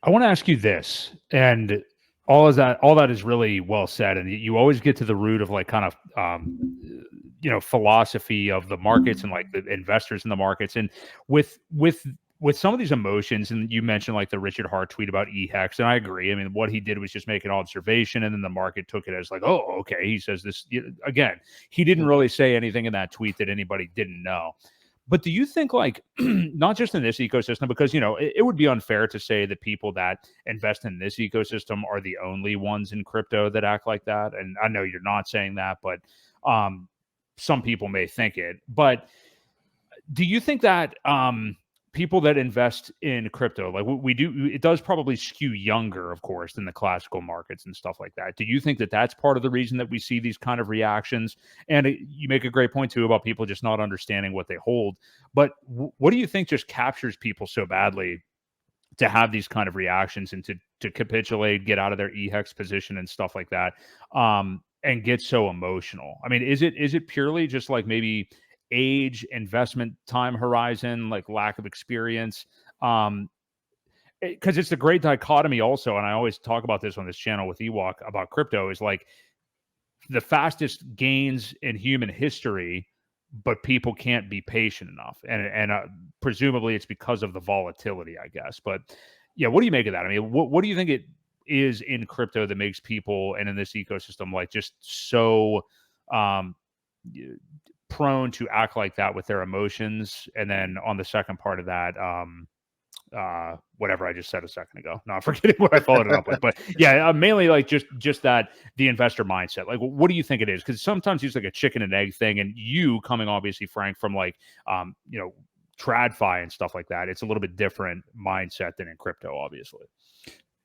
I want to ask you this, and all that is really well said, and you always get to the root of like kind of philosophy of the markets and like the investors in the markets, and with some of these emotions, and you mentioned like the Richard Hart tweet about EHEX, and I agree. I mean, what he did was just make an observation, and then the market took it as like, oh, okay, he says this again. He didn't really say anything in that tweet that anybody didn't know. But do you think, like, not just in this ecosystem, because it would be unfair to say that people that invest in this ecosystem are the only ones in crypto that act like that? And I know you're not saying that, but some people may think it. But do you think that people that invest in crypto, like we do, it does probably skew younger, of course, than the classical markets and stuff like that. Do you think that that's part of the reason that we see these kind of reactions? And you make a great point too about people just not understanding what they hold. But what do you think just captures people so badly to have these kind of reactions and to capitulate, get out of their EHEX position and stuff like that, and get so emotional? I mean, is it purely just like maybe age, investment time horizon, like lack of experience? Because it's a great dichotomy also, and I always talk about this on this channel with Ewok about crypto, is like the fastest gains in human history, but people can't be patient enough, and presumably it's because of the volatility, I guess. But yeah, what do you make of that? I mean, what do you think it is in crypto that makes people and in this ecosystem like just so um, prone to act like that with their emotions? And then on the second part of that, whatever I just said a second ago. No, I'm forgetting what I followed it up with. But yeah, mainly like just that the investor mindset. Like, what do you think it is? Because sometimes it's like a chicken and egg thing, and you coming obviously, Frank, from like TradFi and stuff like that, it's a little bit different mindset than in crypto, obviously.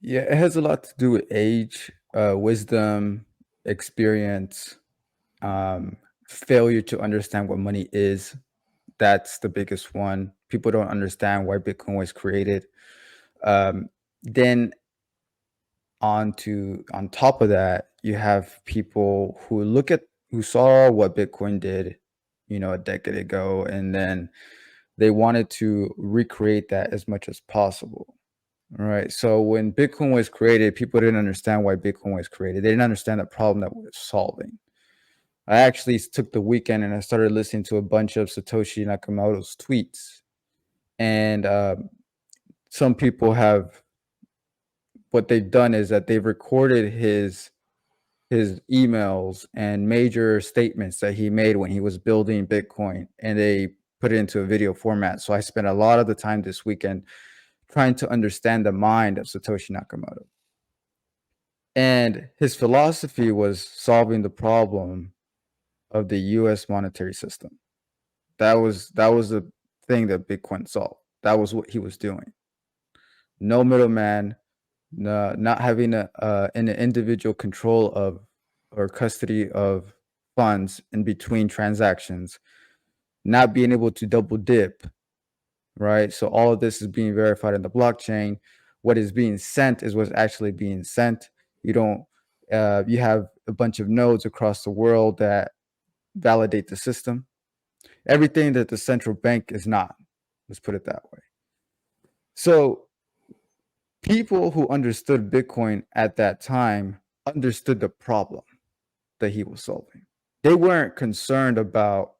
Yeah, it has a lot to do with age, wisdom, experience, failure to understand what money is. That's the biggest one. People don't understand why Bitcoin was created. Then on top of that, you have people who saw what Bitcoin did, a decade ago, and then they wanted to recreate that as much as possible. Right. So when Bitcoin was created, people didn't understand why Bitcoin was created. They didn't understand the problem that we're solving. I actually took the weekend and I started listening to a bunch of Satoshi Nakamoto's tweets. And some people what they've done is that they've recorded his emails and major statements that he made when he was building Bitcoin, and they put it into a video format. So I spent a lot of the time this weekend trying to understand the mind of Satoshi Nakamoto. And his philosophy was solving the problem of the US monetary system. That was the thing that Bitcoin solved. That was what he was doing. No middleman, not having an individual control of or custody of funds in between transactions, not being able to double dip, right? So all of this is being verified in the blockchain. What is being sent is what's actually being sent. You have a bunch of nodes across the world that validate the system. Everything that the central bank is not. Let's put it that way. So people who understood Bitcoin at that time understood the problem that he was solving. They weren't concerned about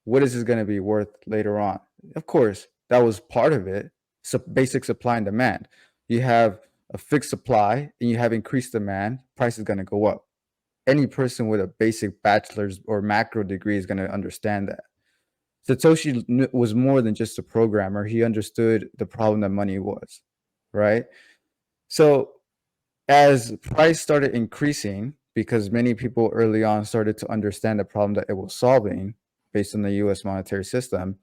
what is this going to be worth later on. Of course, that was part of it. So basic supply and demand. You have a fixed supply and you have increased demand, price is going to go up. Any person with a basic bachelor's or macro degree is going to understand that. Satoshi was more than just a programmer. He understood the problem that money was, right? So as price started increasing, because many people early on started to understand the problem that it was solving based on the US monetary system,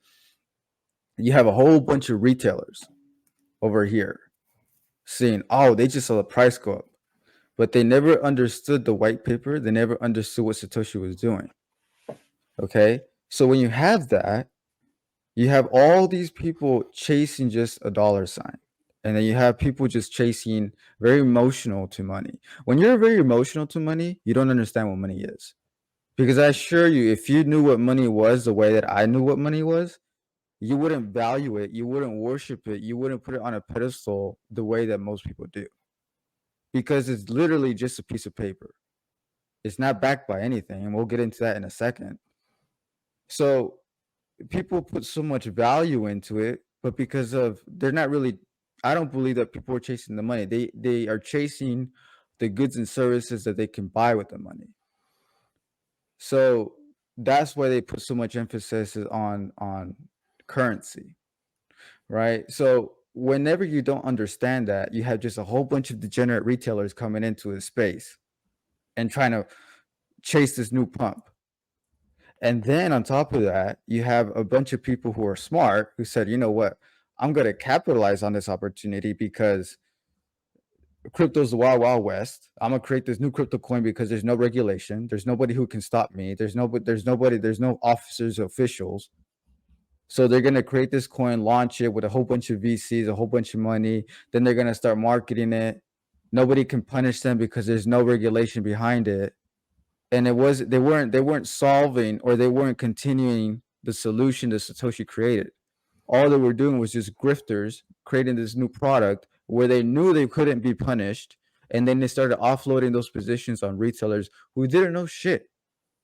you have a whole bunch of retailers over here seeing, oh, they just saw the price go up. But they never understood the white paper. They never understood what Satoshi was doing. Okay. So when you have that, you have all these people chasing just a dollar sign. And then you have people just chasing very emotional to money. When you're very emotional to money, you don't understand what money is. Because I assure you, if you knew what money was the way that I knew what money was, you wouldn't value it, you wouldn't worship it, you wouldn't put it on a pedestal the way that most people do, because it's literally just a piece of paper. It's not backed by anything, and we'll get into that in a second. So people put so much value into it, but because of they're not really, I don't believe that people are chasing the money. They are chasing the goods and services that they can buy with the money. So that's why they put so much emphasis on currency, right? So whenever you don't understand that, you have just a whole bunch of degenerate retailers coming into a space and trying to chase this new pump. And then on top of that, you have a bunch of people who are smart who said, you know what, I'm going to capitalize on this opportunity because crypto's the wild, wild west. I'm going to create this new crypto coin because there's no regulation. There's nobody who can stop me. There's no officers, officials. So they're going to create this coin, launch it with a whole bunch of VCs, a whole bunch of money. Then they're going to start marketing it. Nobody can punish them because there's no regulation behind it. And they weren't solving, or they weren't continuing the solution that Satoshi created. All they were doing was just grifters creating this new product where they knew they couldn't be punished, and then they started offloading those positions on retailers who didn't know shit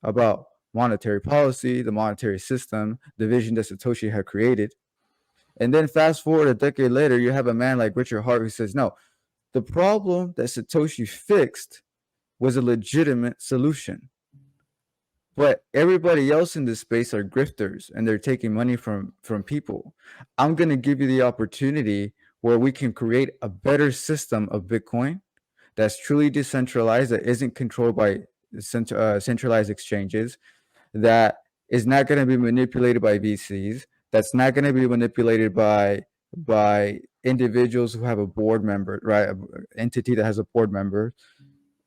about monetary policy, the monetary system, the vision that Satoshi had created. And then fast forward a decade later, you have a man like Richard Hart who says, no, the problem that Satoshi fixed was a legitimate solution. But everybody else in this space are grifters, and they're taking money from people. I'm going to give you the opportunity where we can create a better system of Bitcoin that's truly decentralized, that isn't controlled by centralized exchanges, that is not going to be manipulated by VCs, that's not going to be manipulated by individuals who have a board member, right? An entity that has a board member.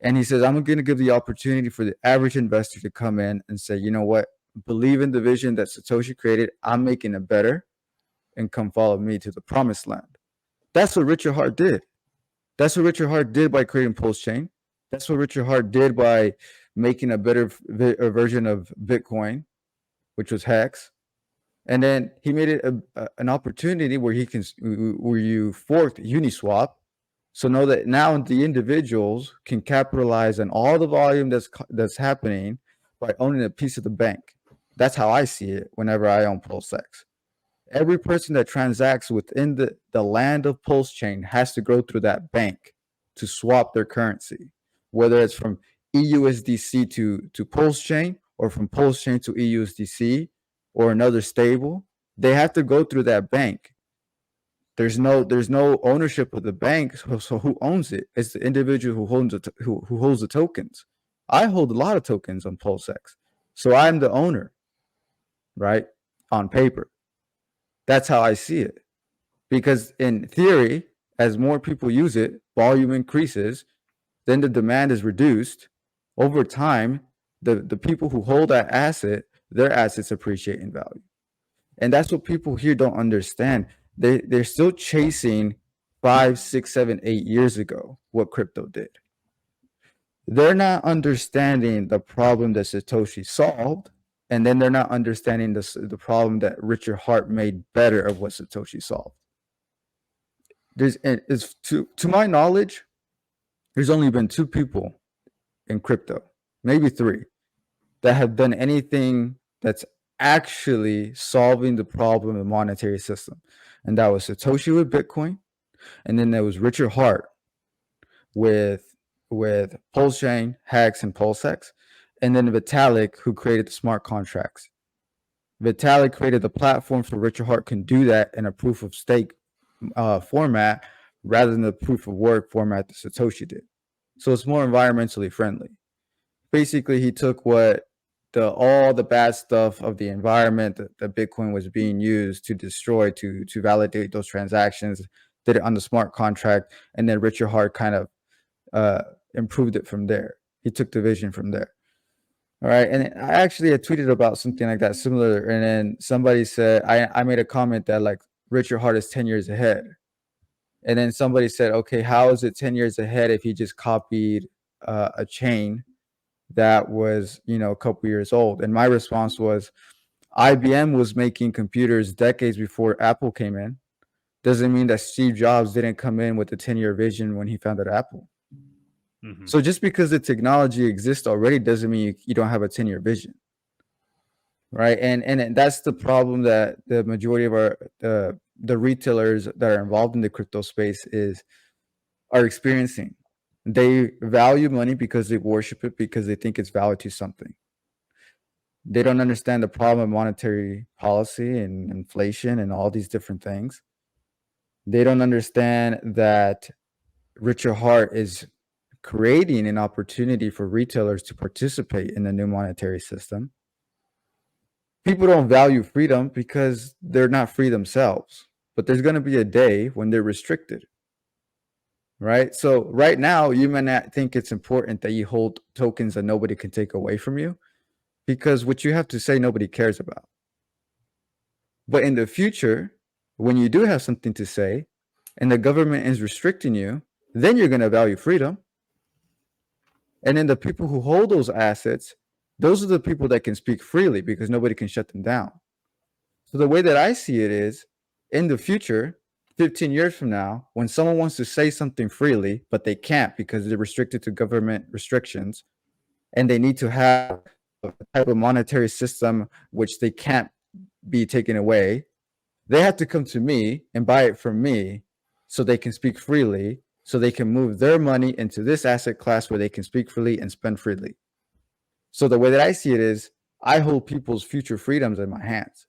And he says, I'm going to give the opportunity for the average investor to come in and say, you know what, believe in the vision that Satoshi created. I'm making it better, and come follow me to the promised land. That's what Richard Hart did. That's what Richard Hart did by creating PulseChain. That's what Richard Hart did by making a better version of Bitcoin, which was Hex. And then he made it an opportunity where you forked Uniswap. So know that now the individuals can capitalize on all the volume that's happening by owning a piece of the bank. That's how I see it whenever I own PulseX. Every person that transacts within the land of PulseChain has to go through that bank to swap their currency, whether it's from EUSDC to PulseChain, or from PulseChain to EUSDC or another stable. They have to go through that bank. There's no ownership of the bank, so who owns it? It's the individual who holds the tokens. I hold a lot of tokens on PulseX, so I'm the owner, right? On paper. That's how I see it. Because in theory, as more people use it, volume increases, then the demand is reduced. Over time, the people who hold that asset, their assets appreciate in value. And that's what people here don't understand. They're still chasing 5, 6, 7, 8 years ago what crypto did. They're not understanding the problem that Satoshi solved, and then they're not understanding the problem that Richard Hart made better of what Satoshi solved. To my knowledge, there's only been 2 people in crypto, maybe 3, that have done anything that's actually solving the problem of the monetary system. And that was Satoshi with Bitcoin, and then there was Richard Hart with PulseChain, Hex, and PulseX, and then Vitalik, who created the smart contracts. Vitalik created the platform so Richard Hart can do that in a proof of stake format rather than the proof of work format that Satoshi did. So it's more environmentally friendly. Basically, he took all the bad stuff of the environment that Bitcoin was being used to destroy, to validate those transactions, did it on the smart contract, and then Richard Hart kind of improved it from there. He took the vision from there. All right. And I actually had tweeted about something like that similar. And then somebody said, I made a comment that like Richard Hart is 10 years ahead. And then somebody said, okay, how is it 10 years ahead if he just copied a chain that was, a couple years old? And my response was, IBM was making computers decades before Apple came in. Doesn't mean that Steve Jobs didn't come in with a 10-year vision when he founded Apple. Mm-hmm. So just because the technology exists already doesn't mean you don't have a 10-year vision, right? And that's the problem that the majority of the retailers that are involved in the crypto space are experiencing. They value money because they worship it, because they think it's valid to something. They don't understand the problem of monetary policy and inflation and all these different things. They don't understand that Richard Hart is creating an opportunity for retailers to participate in the new monetary system. People don't value freedom because they're not free themselves, but there's going to be a day when they're restricted, right? So right now, you may not think it's important that you hold tokens that nobody can take away from you, because what you have to say, nobody cares about. But in the future, when you do have something to say and the government is restricting you, then you're going to value freedom. And then the people who hold those assets, those are the people that can speak freely because nobody can shut them down. So the way that I see it is, in the future, 15 years from now, when someone wants to say something freely, but they can't because they're restricted to government restrictions, and they need to have a type of monetary system which they can't be taken away, they have to come to me and buy it from me so they can speak freely, so they can move their money into this asset class where they can speak freely and spend freely. So the way that I see it is, I hold people's future freedoms in my hands.